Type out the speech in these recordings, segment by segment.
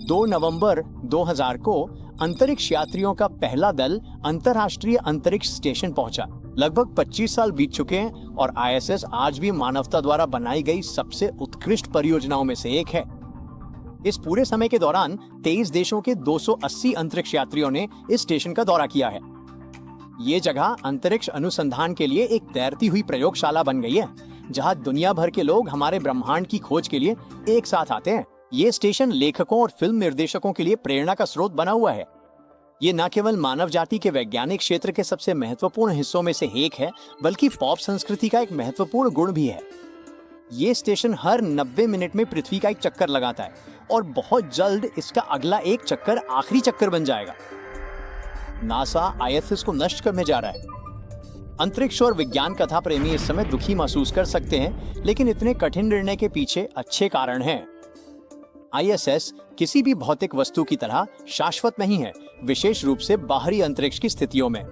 2 नवंबर 2000 को अंतरिक्ष यात्रियों का पहला दल अंतर्राष्ट्रीय अंतरिक्ष स्टेशन पहुंचा। लगभग 25 साल बीत चुके हैं और आईएसएस आज भी मानवता द्वारा बनाई गई सबसे उत्कृष्ट परियोजनाओं में से एक है। इस पूरे समय के दौरान 23 देशों के 280 अंतरिक्ष यात्रियों ने इस स्टेशन का दौरा किया है। ये जगह अंतरिक्ष अनुसंधान के लिए एक तैरती हुई प्रयोगशाला बन गई है, जहां दुनिया भर के लोग हमारे ब्रह्मांड की खोज के लिए एक साथ आते हैं। ये स्टेशन लेखकों और फिल्म निर्देशकों के लिए प्रेरणा का स्रोत बना हुआ है। ये न केवल मानव जाति के वैज्ञानिक क्षेत्र के सबसे महत्वपूर्ण हिस्सों में से एक है, बल्कि पॉप संस्कृति का एक महत्वपूर्ण गुण भी है। ये स्टेशन हर 90 मिनट में पृथ्वी का एक चक्कर लगाता है और बहुत जल्द इसका अगला एक चक्कर आखिरी चक्कर बन जाएगा। नासा आईएसएस को नष्ट करने जा रहा है। अंतरिक्ष और विज्ञान कथा प्रेमी इस समय दुखी महसूस कर सकते हैं, लेकिन इतने कठिन निर्णय के पीछे अच्छे कारण हैं। आईएसएस किसी भी भौतिक वस्तु की तरह शाश्वत नहीं है, विशेष रूप से बाहरी अंतरिक्ष की स्थितियों में।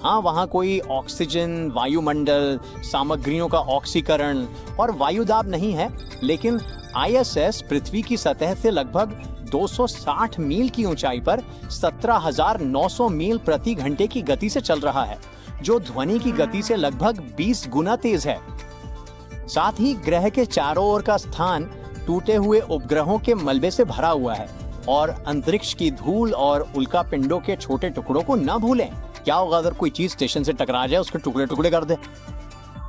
हाँ, वहाँ कोई ऑक्सीजन, वायुमंडल, सामग्रियों का ऑक्सीकरण और वायुदाब नहीं है, लेकिन आईएसएस पृथ्वी की सतह से लगभग 260 मील की ऊंचाई पर 17,900 मील प्रति घंटे की गति से चल रहा है, जो ध्वनि की गति से लगभग 20 गुना तेज है। साथ ही ग्रह के चारों ओर का स्थान टूटे हुए उपग्रहों के मलबे से भरा हुआ है और अंतरिक्ष की धूल और उल्का पिंडों के छोटे टुकड़ों को न भूलें। क्या होगा अगर कोई चीज स्टेशन से टकरा जाए, उसके टुकड़े टुकड़े कर दे?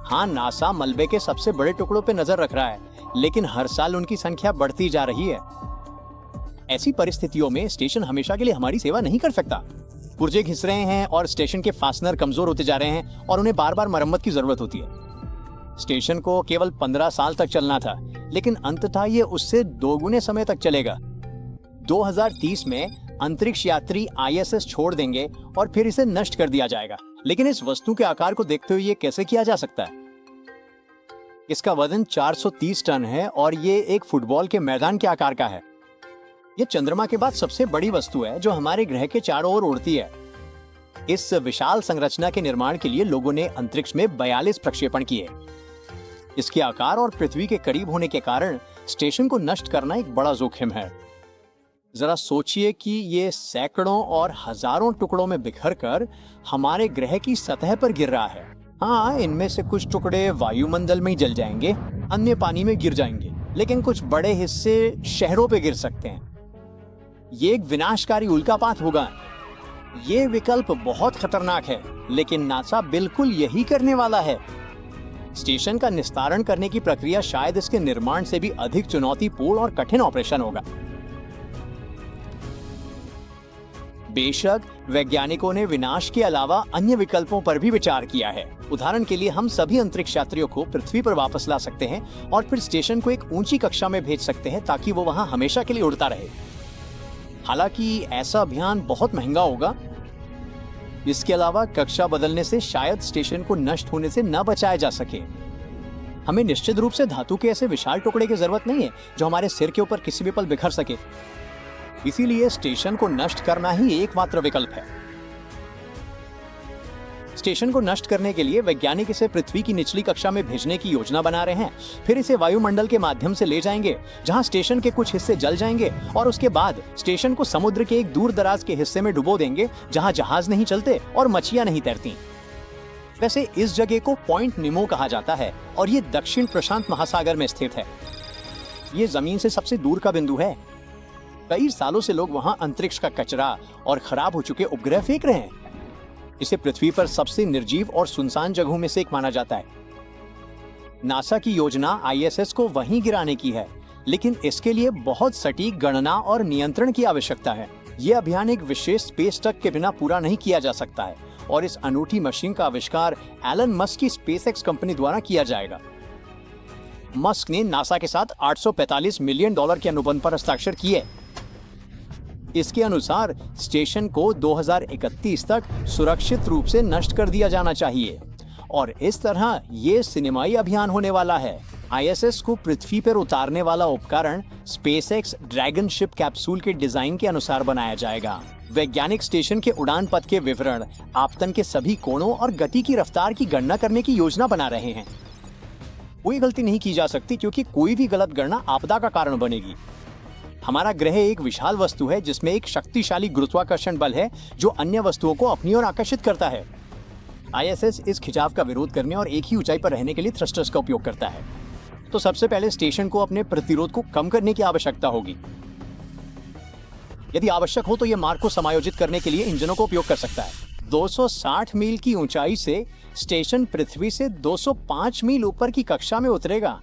हाँ, नासा मलबे के सबसे बड़े टुकड़ों पे नजर रख रहा है, लेकिन हर साल उनकी संख्या बढ़ती जा रही है। ऐसी परिस्थितियों में स्टेशन हमेशा के लिए हमारी सेवा नहीं कर सकता। पुर्जे घिस रहे हैं और स्टेशन के फास्टनर कमजोर होते जा रहे हैं और उन्हें बार बार मरम्मत की जरूरत होती है। स्टेशन को केवल 15 साल तक चलना था, लेकिन अंततः ये उससे 2 गुने समय तक चलेगा। 2030 में अंतरिक्ष यात्री आईएसएस छोड़ देंगे और फिर इसे नष्ट कर दिया जाएगा। लेकिन इस वस्तु के आकार को देखते हुए ये कैसे किया जा सकता है? इसका वजन 430 टन है और ये एक फुटबॉल के मैदान के आकार का है। ये चंद्रमा के बाद सबसे बड़ी वस्तु है जो हमारे ग्रह के चारों ओर उड़ती है। इस विशाल संरचना के निर्माण के लिए लोगों ने अंतरिक्ष में 42 प्रक्षेपण किए। इसके आकार और पृथ्वी के करीब होने के कारण स्टेशन को नष्ट करना एक बड़ा जोखिम है। जरा सोचिए कि ये सैकड़ों और हजारों टुकड़ों में बिखरकर हमारे ग्रह की सतह पर गिर रहा है। हाँ, इनमें से कुछ टुकड़े वायुमंडल में ही जल जाएंगे, अन्य पानी में गिर जाएंगे, लेकिन कुछ बड़े हिस्से शहरों पे गिर सकते हैं। ये एक विनाशकारी उल्कापात होगा। ये विकल्प बहुत खतरनाक है, लेकिन नासा बिल्कुल यही करने वाला है। स्टेशन का निस्तारण करने की प्रक्रिया शायद इसके निर्माण से भी अधिक चुनौतीपूर्ण और कठिन ऑपरेशन होगा। बेशक वैज्ञानिकों ने विनाश के अलावा अन्य विकल्पों पर भी विचार किया है। उदाहरण के लिए हम सभी अंतरिक्ष यात्रियों को पृथ्वी पर वापस ला सकते हैं और फिर स्टेशन को एक ऊंची कक्षा में भेज सकते हैं ताकि वो वहां हमेशा के लिए उड़ता रहे। हालांकि ऐसा अभियान बहुत महंगा होगा। इसके अलावा कक्षा बदलने से शायद स्टेशन को नष्ट होने से न बचाया जा सके। हमें निश्चित रूप से धातु के ऐसे विशाल टुकड़े की जरूरत नहीं है जो हमारे सिर के ऊपर किसी भी पल बिखर सके। इसीलिए स्टेशन को नष्ट करना ही एकमात्र विकल्प है। स्टेशन को नष्ट करने के लिए वैज्ञानिक इसे पृथ्वी की निचली कक्षा में भेजने की योजना बना रहे हैं। फिर इसे वायुमंडल के माध्यम से ले जाएंगे, जहां स्टेशन के कुछ हिस्से जल जाएंगे और उसके बाद स्टेशन को समुद्र के एक दूर दराज के हिस्से में डुबो देंगे, जहां जहाज नहीं चलते और मछलियां नहीं तैरती। वैसे इस जगह को पॉइंट निमो कहा जाता है और ये दक्षिण प्रशांत महासागर में स्थित है। ये जमीन से सबसे दूर का बिंदु है। कई सालों से लोग वहां अंतरिक्ष का कचरा और खराब हो चुके उपग्रह फेंक रहे हैं। इसे पृथ्वी पर सबसे निर्जीव और सुनसान जगहों में से एक माना जाता है। नासा की योजना आईएसएस को वहीं गिराने की है, लेकिन इसके लिए बहुत सटीक गणना और नियंत्रण की आवश्यकता है। यह अभियान एक विशेष स्पेस ट्रक के बिना पूरा नहीं किया जा सकता है और इस अनूठी मशीन का आविष्कार एलन मस्क की स्पेसएक्स कंपनी द्वारा किया जाएगा। मस्क ने नासा के साथ $845 मिलियन के अनुबंध पर हस्ताक्षर किए। इसके अनुसार स्टेशन को 2031 तक सुरक्षित रूप से नष्ट कर दिया जाना चाहिए और इस तरह ये सिनेमाई अभियान होने वाला है। आईएसएस को पृथ्वी पर उतारने वाला उपकरण स्पेसएक्स ड्रैगन शिप कैप्सूल के डिजाइन के अनुसार बनाया जाएगा। वैज्ञानिक स्टेशन के उड़ान पथ के विवरण, आपतन के सभी कोणों और गति की रफ्तार की गणना करने की योजना बना रहे हैं। कोई गलती नहीं की जा सकती क्योंकि कोई भी गलत गणना आपदा का कारण बनेगी। हमारा ग्रह एक विशाल वस्तु है जिसमें एक शक्तिशाली गुरुत्वाकर्षण बल है जो अन्य वस्तुओं को अपनी ओर आकर्षित करता है। आईएसएस इस खिंचाव का विरोध करने और एक ही ऊंचाई पर रहने के लिए थ्रस्टर्स का उपयोग करता है। तो सबसे पहले स्टेशन को अपने प्रतिरोध को कम करने की आवश्यकता होगी। यदि आवश्यक हो तो यह मार्ग को समायोजित करने के लिए इंजनों का उपयोग कर सकता है। 260 मील की ऊंचाई से स्टेशन पृथ्वी से 205 मील ऊपर की कक्षा में उतरेगा।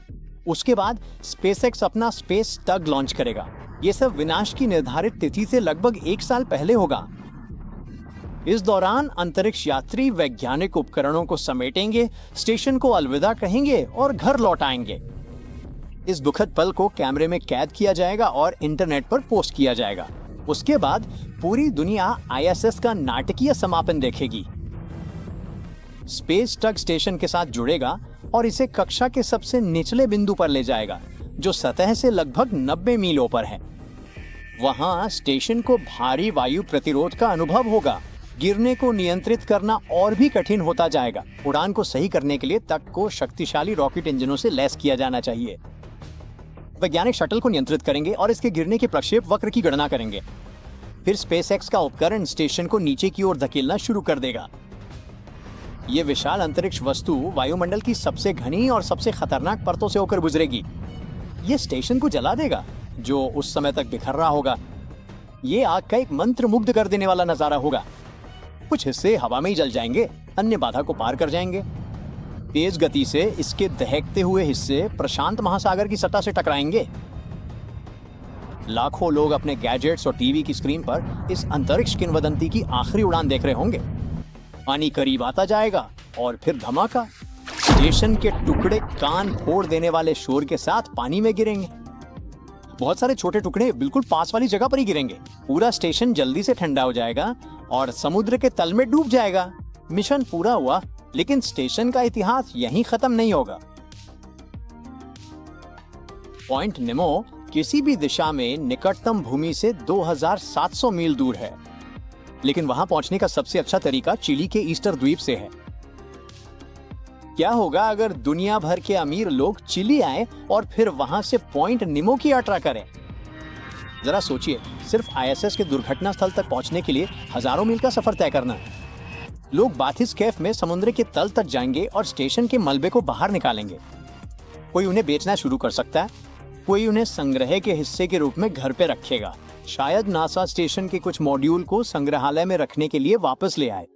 उसके बाद स्पेसएक्स अपना स्पेस टग लॉन्च करेगा। यह सब विनाश की निर्धारित तिथि से लगभग 1 साल पहले होगा। इस दौरान अंतरिक्ष यात्री वैज्ञानिक उपकरणों को समेटेंगे, स्टेशन को अलविदा कहेंगे और घर लौट आएंगे। इस दुखद पल को कैमरे में कैद किया जाएगा और इंटरनेट पर पोस्ट किया जाएगा। उसके बाद पूरी दुनिया आईएसएस का नाटकीय समापन देखेगी। स्पेस टग स्टेशन के साथ जुड़ेगा और इसे कक्षा के सबसे निचले बिंदु पर ले जाएगा, जो सतह से लगभग 90 मील ऊपर है। वहां स्टेशन को भारी वायु प्रतिरोध का अनुभव होगा। गिरने को नियंत्रित करना और भी कठिन होता जाएगा। उड़ान को सही करने के लिए तक को शक्तिशाली रॉकेट इंजनों से लैस किया जाना चाहिए। वैज्ञानिक शटल को नियंत्रित करेंगे और इसके गिरने के प्रक्षेप वक्र की गणना करेंगे। फिर स्पेसएक्स का उपकरण स्टेशन को नीचे की ओर धकेलना शुरू कर देगा। यह विशाल अंतरिक्ष वस्तु वायुमंडल की सबसे घनी और सबसे खतरनाक परतों से होकर गुजरेगी। यह स्टेशन को जला देगा, जो उस समय तक बिखर रहा होगा। यह आग का एक मंत्रमुग्ध कर देने वाला नजारा होगा। कुछ हिस्से हवा में ही जल जाएंगे, अन्य बाधा को पार कर जाएंगे। तेज गति से इसके दहकते हुए हिस्से प्रशांत महासागर की सतह से टकराएंगे। लाखों लोग अपने गैजेट्स और टीवी की स्क्रीन पर इस अंतरिक्ष किंवदंती की आखिरी उड़ान देख रहे होंगे। पानी करीब आता जाएगा और फिर धमाका। स्टेशन के टुकड़े कान फोड़ देने वाले शोर के साथ पानी में गिरेंगे। बहुत सारे छोटे टुकड़े बिल्कुल पास वाली जगह पर ही गिरेंगे। पूरा स्टेशन जल्दी से ठंडा हो जाएगा और समुद्र के तल में डूब जाएगा। मिशन पूरा हुआ, लेकिन स्टेशन का इतिहास यहीं खत्म नहीं होगा। पॉइंट नेमो किसी भी दिशा में निकटतम भूमि से 2700 मील दूर है, लेकिन वहां पहुंचने का सबसे अच्छा तरीका चिली के ईस्टर द्वीप से है। क्या होगा अगर दुनिया भर के अमीर लोग चिली आए और फिर वहां से पॉइंट निमो की यात्रा करें? जरा सोचिए, सिर्फ आईएसएस के दुर्घटना स्थल तक पहुंचने के लिए हजारों मील का सफर तय करना है। लोग बाथिस कैफ में समुद्र के तल तक जाएंगे और स्टेशन के मलबे को बाहर निकालेंगे। कोई उन्हें बेचना शुरू कर सकता है, कोई उन्हें संग्रह के हिस्से के रूप में घर पे रखेगा। शायद नासा स्टेशन के कुछ मॉड्यूल को संग्रहालय में रखने के लिए वापस ले आए।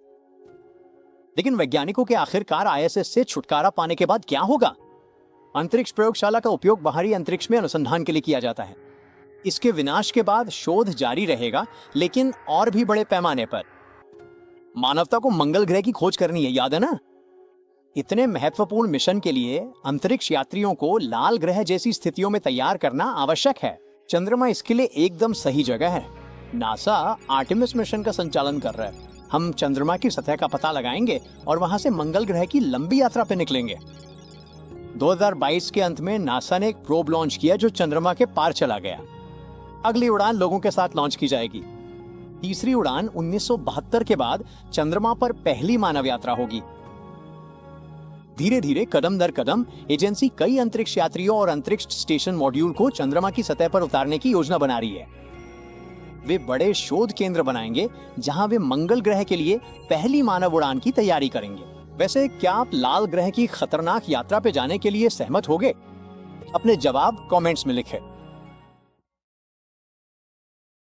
लेकिन वैज्ञानिकों के आखिरकार आईएसएस से छुटकारा पाने के बाद क्या होगा? अंतरिक्ष प्रयोगशाला का उपयोग बाहरी अंतरिक्ष में अनुसंधान के लिए किया जाता है। इसके विनाश के बाद शोध जारी रहेगा, लेकिन और भी बड़े पैमाने पर। मानवता को मंगल ग्रह की खोज करनी है, याद है ना? इतने महत्वपूर्ण मिशन के लिए अंतरिक्ष यात्रियों को लाल ग्रह जैसी स्थितियों में तैयार करना आवश्यक है। चंद्रमा इसके लिए एकदम सही जगह है। नासा आर्टेमिस मिशन का संचालन कर रहा है। हम चंद्रमा की सतह का पता लगाएंगे और वहां से मंगल ग्रह की लंबी यात्रा पर निकलेंगे। 2022 के अंत में नासा ने एक प्रोब लॉन्च किया जो चंद्रमा के पार चला गया। अगली उड़ान लोगों के साथ लॉन्च की जाएगी। तीसरी उड़ान 1972 के बाद चंद्रमा पर पहली मानव यात्रा होगी। धीरे धीरे कदम दर कदम एजेंसी कई अंतरिक्ष यात्रियों और अंतरिक्ष स्टेशन मॉड्यूल को चंद्रमा की सतह पर उतारने की योजना बना रही है। वे बड़े शोध केंद्र बनाएंगे जहां वे मंगल ग्रह के लिए पहली मानव उड़ान की तैयारी करेंगे। वैसे क्या आप लाल ग्रह की खतरनाक यात्रा पे जाने के लिए सहमत होगे? अपने जवाब कमेंट्स में लिखें।